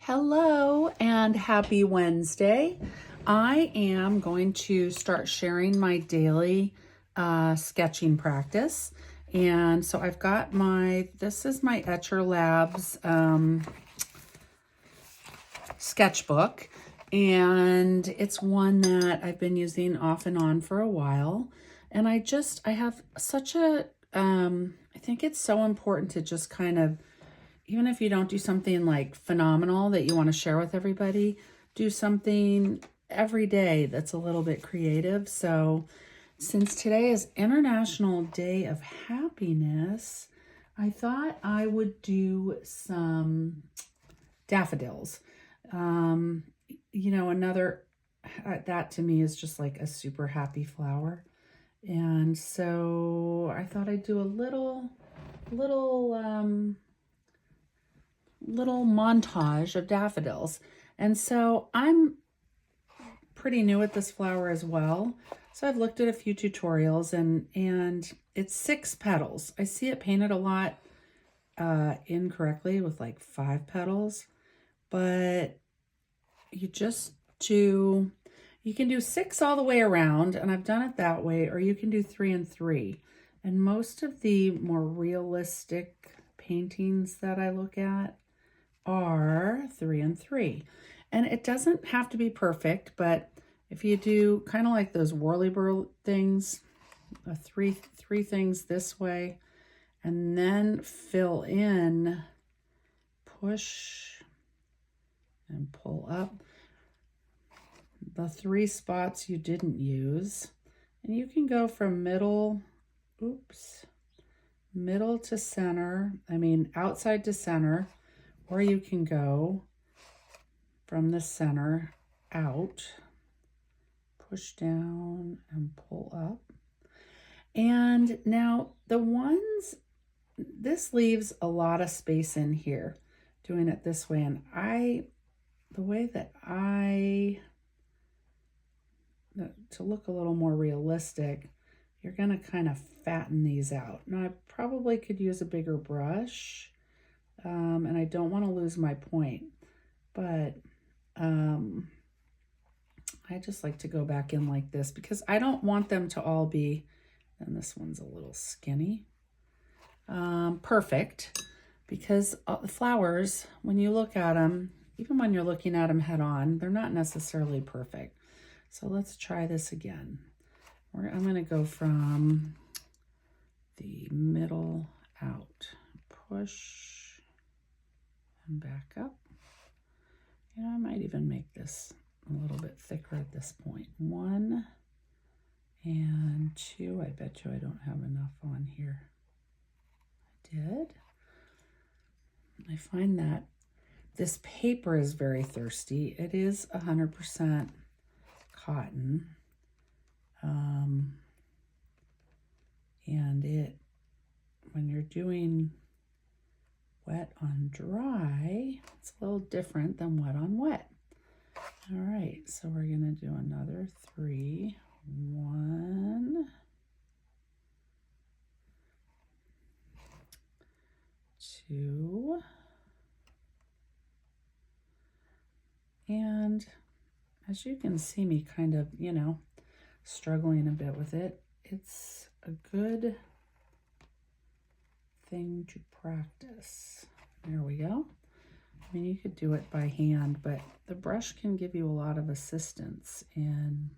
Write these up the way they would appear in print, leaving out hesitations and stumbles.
Hello and happy Wednesday. I am going to start sharing my daily sketching practice. And so I've got this is my Etcher Labs sketchbook. And it's one that I've been using off and on for a while. And I have such I think it's so important to just kind of, even if you don't do something like phenomenal that you want to share with everybody, do something every day that's a little bit creative. So since today is International Day of Happiness, I thought I would do some daffodils. That to me is just like a super happy flower. And so I thought I'd do a little montage of daffodils. And so I'm pretty new at this flower as well. So I've looked at a few tutorials and it's 6 petals. I see it painted a lot incorrectly with like 5 petals, but you can do 6 all the way around, and I've done it that way, or you can do 3 and 3. And most of the more realistic paintings that I look at are 3 and 3. And it doesn't have to be perfect, but if you do kind of like those whirly-whirl things, three things this way, and then fill in, push and pull up the 3 spots you didn't use. And you can go from middle to center, outside to center, or you can go from the center out, push down and pull up. And now this leaves a lot of space in here doing it this way. And the way that to look a little more realistic, you're going to kind of fatten these out. Now I probably could use a bigger brush, and I don't want to lose my point, but I just like to go back in like this because I don't want them to all be, and this one's a little skinny, perfect, because the flowers, when you look at them, even when you're looking at them head on, they're not necessarily perfect. So let's try this again. I'm going to go from the middle out, push and back up. I might even make this a little bit thicker at this point. 1 and 2. I bet you I don't have enough on here. I did. I find that this paper is very thirsty. It is 100% cotton. And when you're doing wet on dry, it's a little different than wet on wet. All right, so we're going to do another 3. 1, 2, and as you can see me kind of, struggling a bit with it, it's a good thing to practice. There we go. You could do it by hand, but the brush can give you a lot of assistance in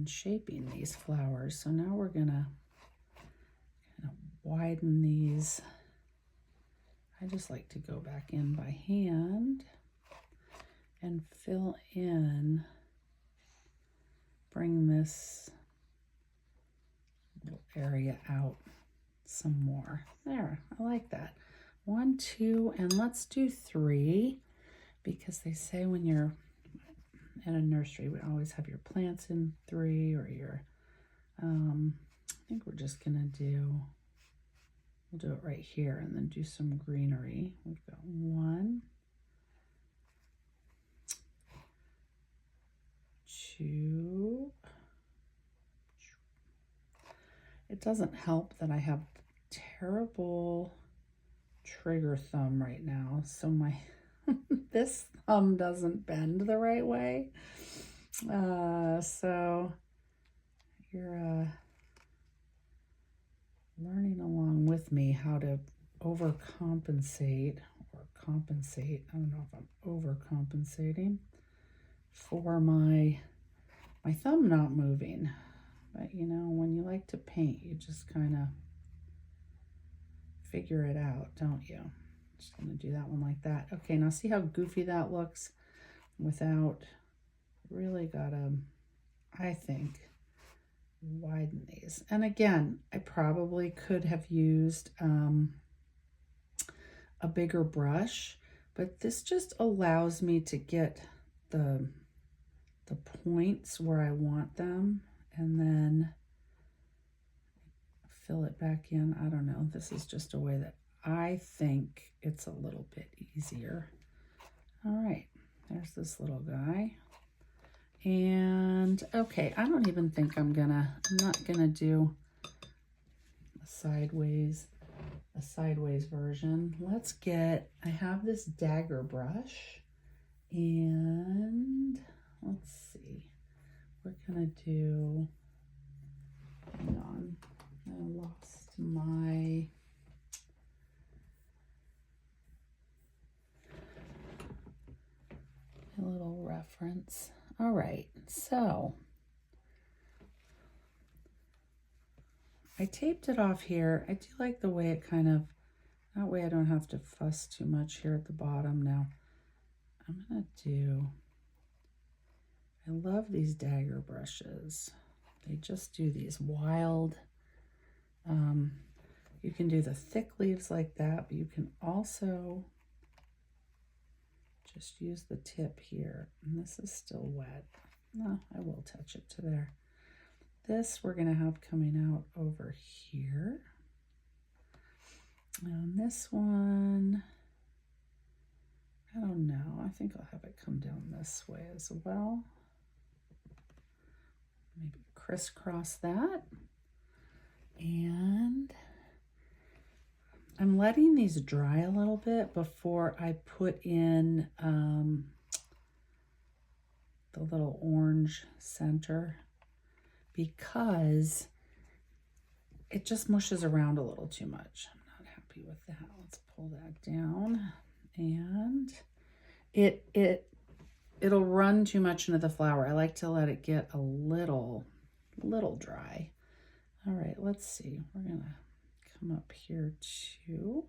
shaping these flowers. So now we're gonna kind of widen these. I just like to go back in by hand and fill in, bring this little area out some more. There, I like that. 1, 2, and let's do 3, because they say when you're at a nursery, we always have your plants in 3, or your, I think we're just gonna we'll do it right here and then do some greenery. We've got 1, 2. It doesn't help that I have terrible trigger thumb right now, so my This thumb doesn't bend the right way. So you're learning along with me how to overcompensate or compensate. I don't know if I'm overcompensating for my thumb not moving. But you know, when you like to paint, you just kind of figure it out, don't you? Just gonna do that one like that. Okay, now see how goofy that looks without, really gotta, I think, widen these. And again, I probably could have used a bigger brush, but this just allows me to get the points where I want them and then fill it back in. I don't know. This is just a way that I think it's a little bit easier. All right, there's this little guy. And okay, I don't even think I'm not gonna do a sideways version. Let's get, I have this dagger brush and let's see, we're gonna do, hang on, I lost my little reference. All right, so I taped it off here. I do like the way it kind of, that way I don't have to fuss too much here at the bottom. Now I'm gonna do, I love these dagger brushes. They just do these wild, you can do the thick leaves like that, but you can also just use the tip here. And this is still wet. No, I will touch it to there. This we're gonna have coming out over here. And this one, I don't know. I think I'll have it come down this way as well. Maybe crisscross that. And I'm letting these dry a little bit before I put in the little orange center, because it just mushes around a little too much. I'm not happy with that. Let's pull that down, and it'll run too much into the flower. I like to let it get a little dry. All right, let's see. We're gonna come up here too.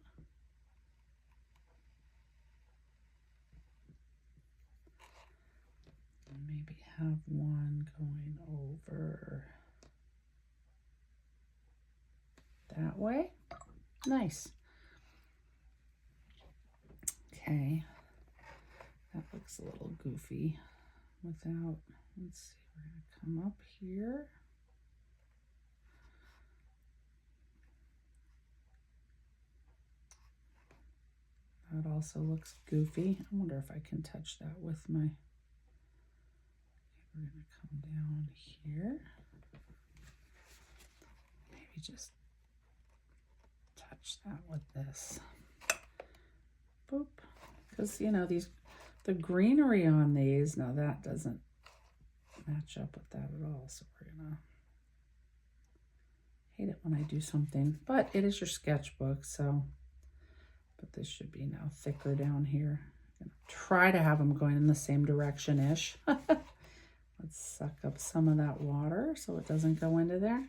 Maybe have one going over that way. Nice. Okay, that looks a little goofy without, let's see, we're gonna come up here. That also looks goofy. I wonder if I can touch that with my, we're gonna come down here. Maybe just touch that with this. Boop. Because, you know, the greenery on these, now that doesn't match up with that at all. So we're gonna, hate it when I do something, but it is your sketchbook, so, but this should be now thicker down here. I'm gonna try to have them going in the same direction-ish. Let's suck up some of that water so it doesn't go into there.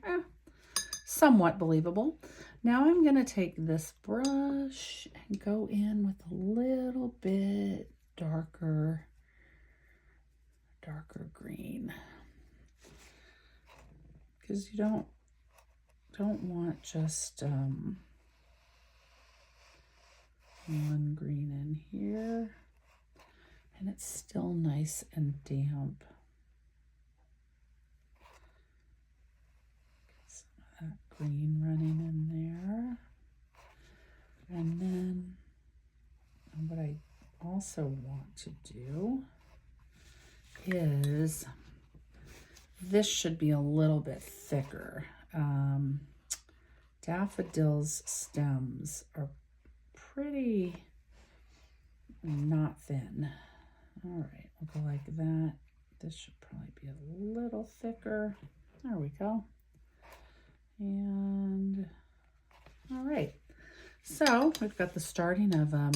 Somewhat believable. Now I'm gonna take this brush and go in with a little bit darker green, because you don't want just one green in here, and it's still nice and damp. Get some of that green running in there. And then what I also want to do is, this should be a little bit thicker. Daffodils stems are pretty not thin. All right, we'll go like that. This should probably be a little thicker. There we go. And all right, so we've got the starting of a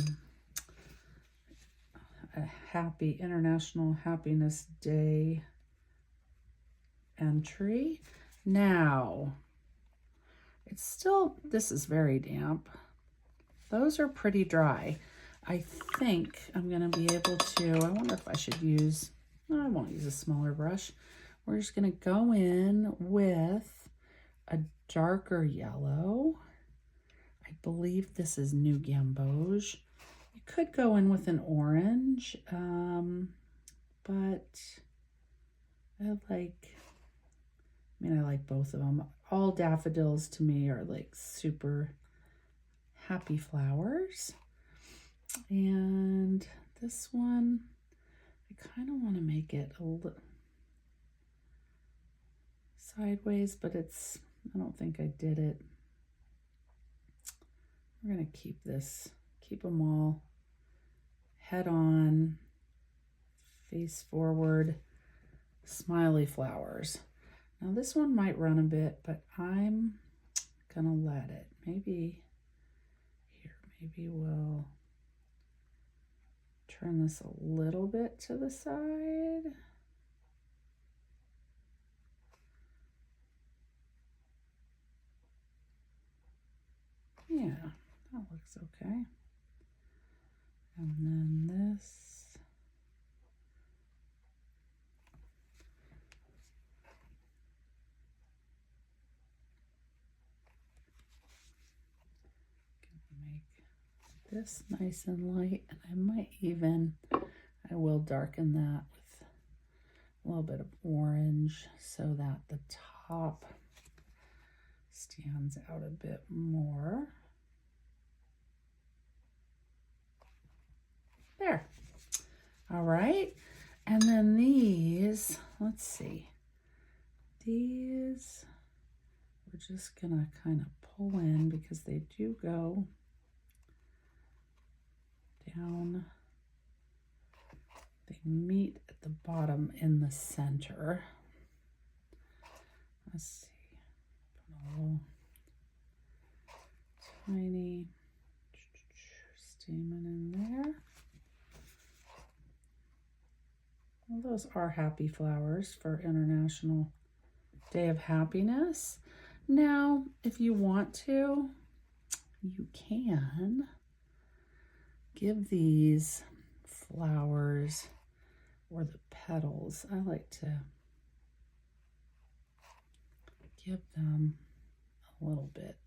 happy International Happiness Day entry. Now, it's still, this is very damp. Those are pretty dry. I think I'm gonna be able to, I wonder if I should use, no, I won't use a smaller brush. We're just gonna go in with a darker yellow. I believe this is New Gamboge. You could go in with an orange, but I like both of them. All daffodils to me are like super happy flowers. And this one, I kind of want to make it a little sideways, but it's, I don't think I did it. We're going to keep this, keep them all head on, face forward, smiley flowers. Now this one might run a bit, but I'm gonna let it. Maybe we'll turn this a little bit to the side. Yeah, that looks okay. And then this. This nice and light, and I might even, I will darken that with a little bit of orange so that the top stands out a bit more. There. All right. And then these, let's see, these we're just gonna kind of pull in because they do go down. They meet at the bottom in the center. Let's see, put a little tiny stamen in there. Well, those are happy flowers for International Day of Happiness. Now, if you want to, you can give these flowers or the petals, I like to give them a little bit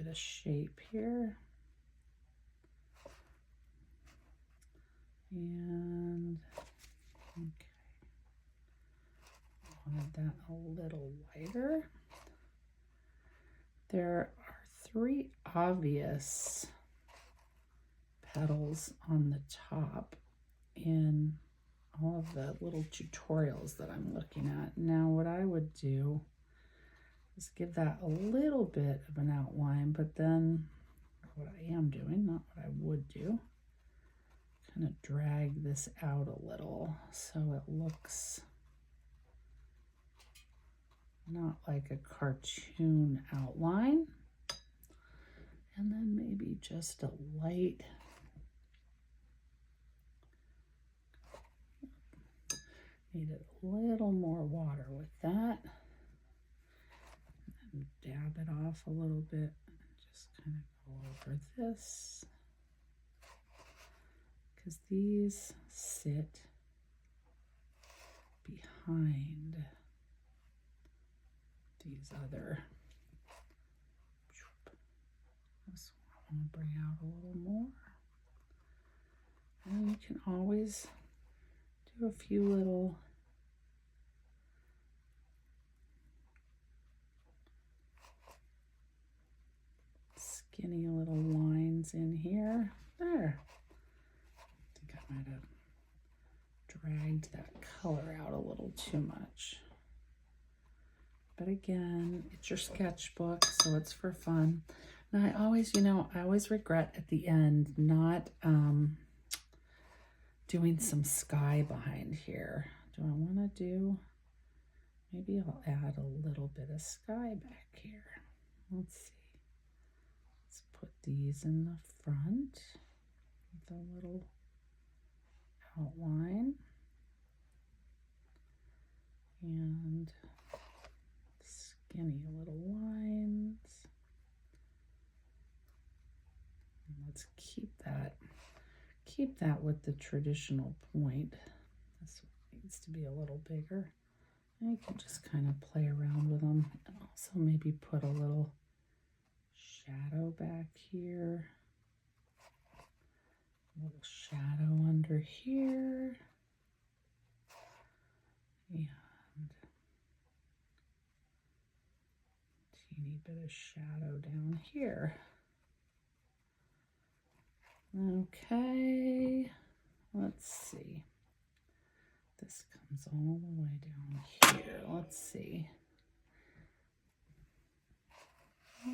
of shape here. And okay, wanted that a little lighter. There are 3 obvious petals on the top in all of the little tutorials that I'm looking at. Now what I would do is give that a little bit of an outline, but then what I am doing, not what I would do, kind of drag this out a little so it looks not like a cartoon outline. And then maybe just a light, needed a little more water with that. And dab it off a little bit and just kind of go over this. Because these sit behind these other. This one I want to bring out a little more. And you can always do a few little skinny little lines in here. There. I think I might have dragged that color out a little too much. But again, it's your sketchbook, so it's for fun. Now I always, I always regret at the end not doing some sky behind here. Do I want to do, maybe I'll add a little bit of sky back here. Let's see. Let's put these in the front with a little outline. And skinny little lines. And let's keep that with the traditional point. This needs to be a little bigger. And you can just kind of play around with them, and also maybe put a little shadow back here. A little shadow under here. And teeny bit of shadow down here. Okay, let's see. This comes all the way down here. Let's see. I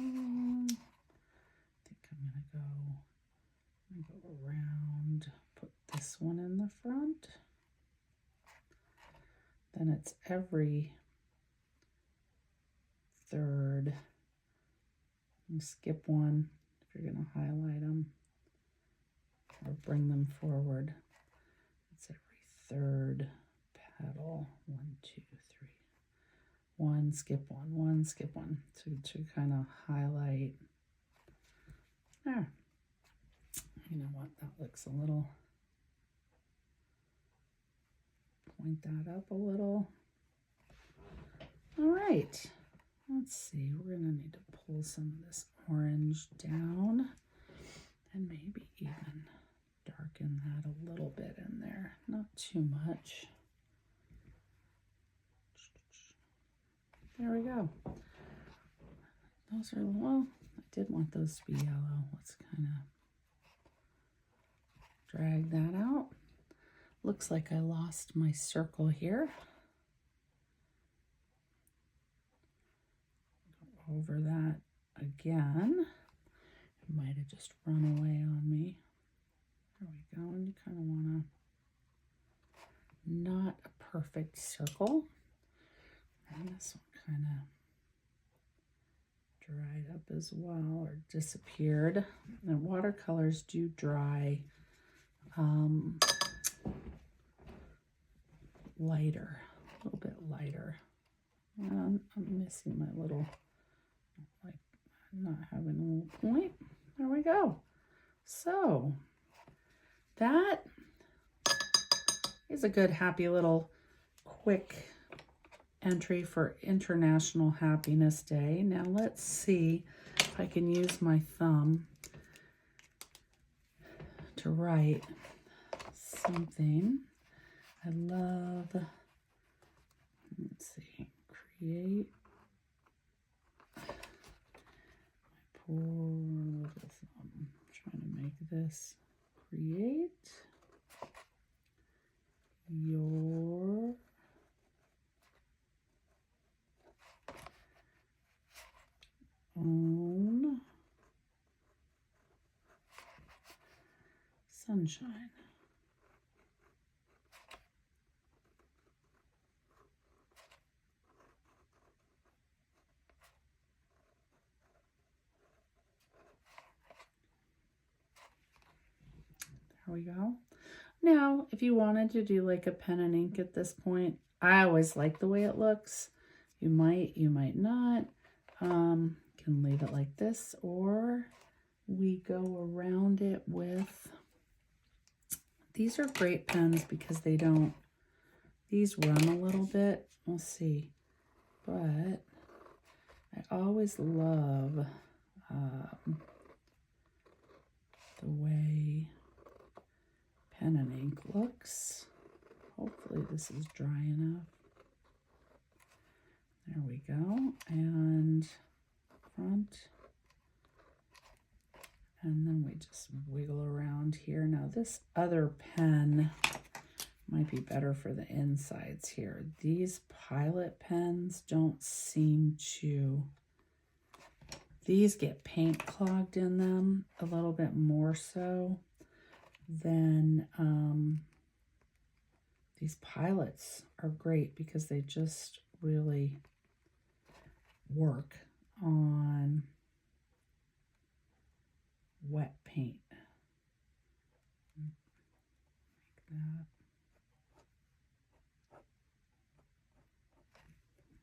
think I'm gonna go around, put this one in the front. Then it's every third. You skip one if you're gonna highlight them or bring them forward. It's every third petal. 1, 2, 3. One, skip one, skip one, to kind of highlight. There. You know what? That looks a little. Point that up a little. All right. Let's see. We're gonna need to pull some of this orange down, and maybe even darken that a little bit in there. Not too much. There we go. Those are, well, I did want those to be yellow. Let's kind of drag that out. Looks like I lost my circle here. Go over that again. It might have just run away on me. There we go. And you kind of want to, not a perfect circle. And this one kind of dried up as well, or disappeared. And watercolors do dry lighter, a little bit lighter. And I'm missing my little, like, not having a little point. There we go. So that is a good, happy little quick entry for International Happiness Day. Now let's see if I can use my thumb to write something. I love, let's see, create my poor little thumb. I'm trying to make this create your own sunshine. There we go. Now, if you wanted to do like a pen and ink at this point, I always like the way it looks. You might not. Can leave it like this, or we go around it with, these are great pens because they don't, these run a little bit. We'll see. But I always love the way pen and ink looks. Hopefully this is dry enough. There we go. And front. And then we just wiggle around here. Now this other pen might be better for the insides here. These Pilot pens don't seem to These get paint clogged in them a little bit more so than these pilots are great because they just really work on wet paint. Like that.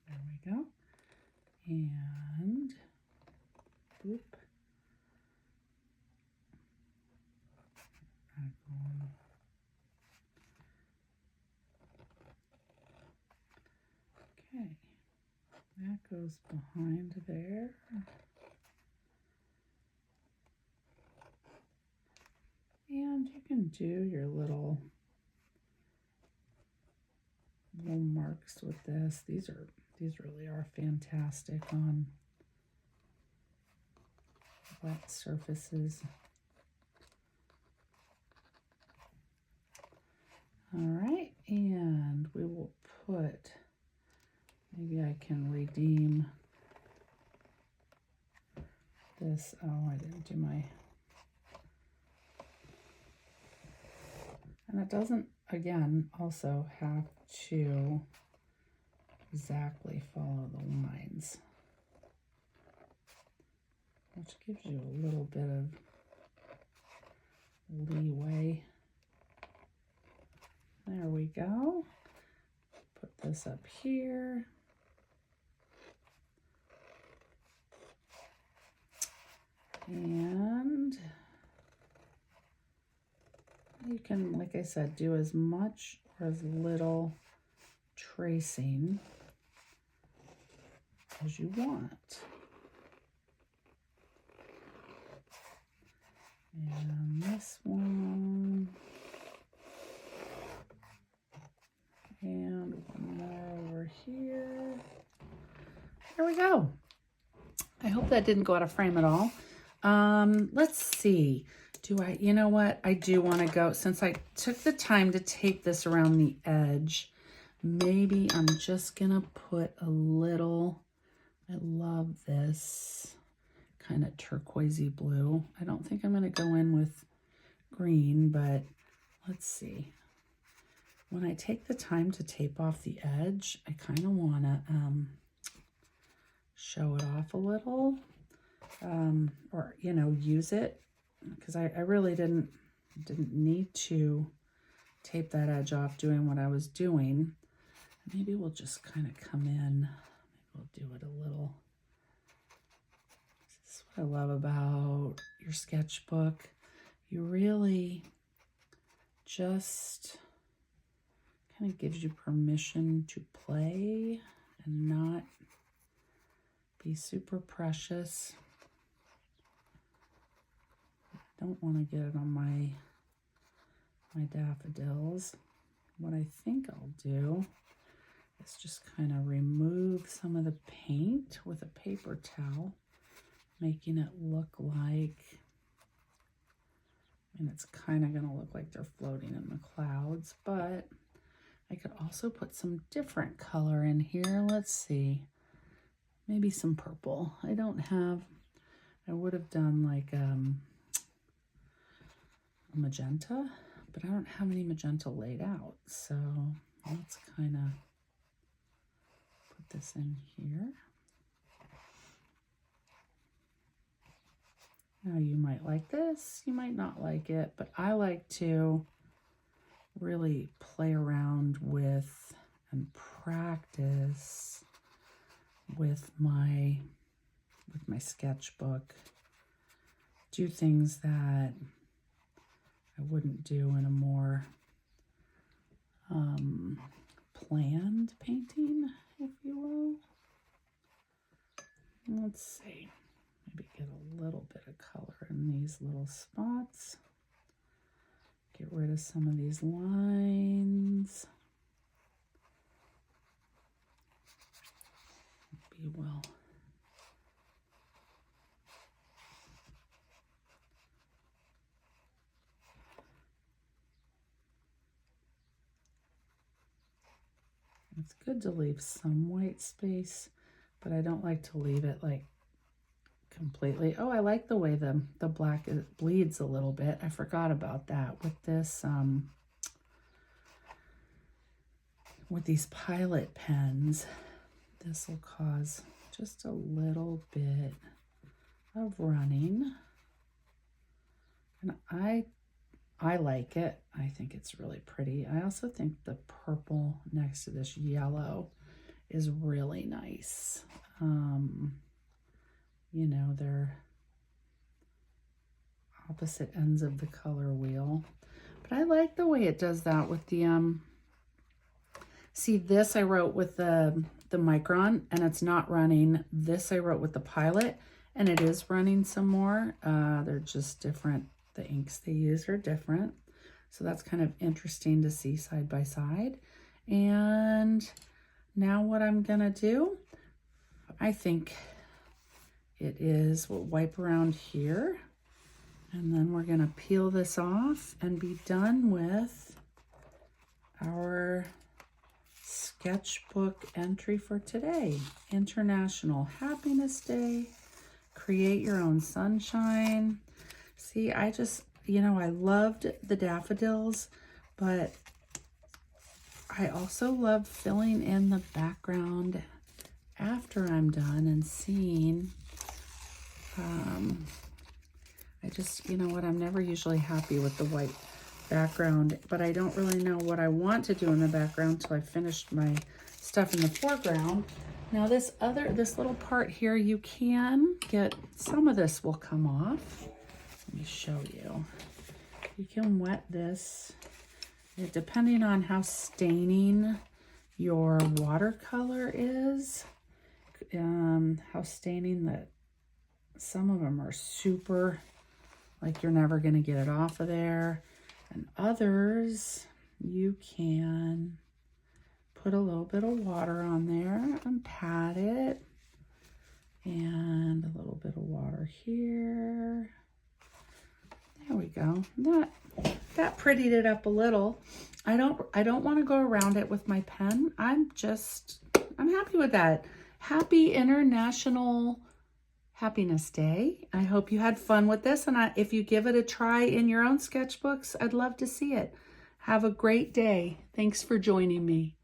There we go. And boop. Okay, that goes behind there. And you can do your little marks with this. These really are fantastic on wet surfaces. All right, and we will put, maybe I can redeem this. Oh, I didn't do my, and it doesn't, again, also have to exactly follow the lines, which gives you a little bit of leeway. There we go. Put this up here. And you can, like I said, do as much or as little tracing as you want. And this one. And one more over here. There we go. I hope that didn't go out of frame at all. Let's see. You know what? I do want to go, since I took the time to tape this around the edge, maybe I'm just going to put a little, I love this kind of turquoisey blue. I don't think I'm going to go in with green, but let's see. When I take the time to tape off the edge, I kind of want to show it off a little, or, you know, use it, because I really didn't need to tape that edge off doing what I was doing. Maybe we'll just kind of come in. Maybe we'll do it a little. This is what I love about your sketchbook. You really just kind of gives you permission to play and not be super precious. I don't want to get it on my daffodils. What I think I'll do is just kind of remove some of the paint with a paper towel, making it look like, and it's kind of going to look like they're floating in the clouds, but I could also put some different color in here. Let's see, maybe some purple. I would have done like a magenta, but I don't have any magenta laid out. So let's kind of put this in here. Now you might like this, you might not like it, but I like to really play around with and practice with my sketchbook. Do things that I wouldn't do in a more planned painting, if you will. Let's see, maybe get a little bit of color in these little spots. Get rid of some of these lines. Maybe we'll it's good to leave some white space, but I don't like to leave it like completely. Oh, I like the way the black bleeds a little bit. I forgot about that with this, with these Pilot pens. This will cause just a little bit of running. And I like it. I think it's really pretty. I also think the purple next to this yellow is really nice. You know, they're opposite ends of the color wheel. But I like the way it does that with the, see, this I wrote with the Micron, and it's not running. This I wrote with the Pilot, and it is running some more. They're just different. The inks they use are different. So that's kind of interesting to see side by side. And now what I'm gonna do, I think it is, we'll wipe around here, and then we're gonna peel this off and be done with our sketchbook entry for today. International Happiness Day. Create your own sunshine. See, I just, you know, I loved the daffodils, but I also love filling in the background after I'm done and seeing, I just, you know what, I'm never usually happy with the white background, but I don't really know what I want to do in the background till I finished my stuff in the foreground. Now this little part here, you can get, some of this will come off. Let me show you. You can wet this, depending on how staining your watercolor is, how staining that, some of them are super, like you're never gonna get it off of there. And others, you can put a little bit of water on there and pat it. And a little bit of water here. There we go. That prettied it up a little. I don't want to go around it with my pen. I'm happy with that. Happy International Happiness Day. I hope you had fun with this, and if you give it a try in your own sketchbooks, I'd love to see it. Have a great day. Thanks for joining me.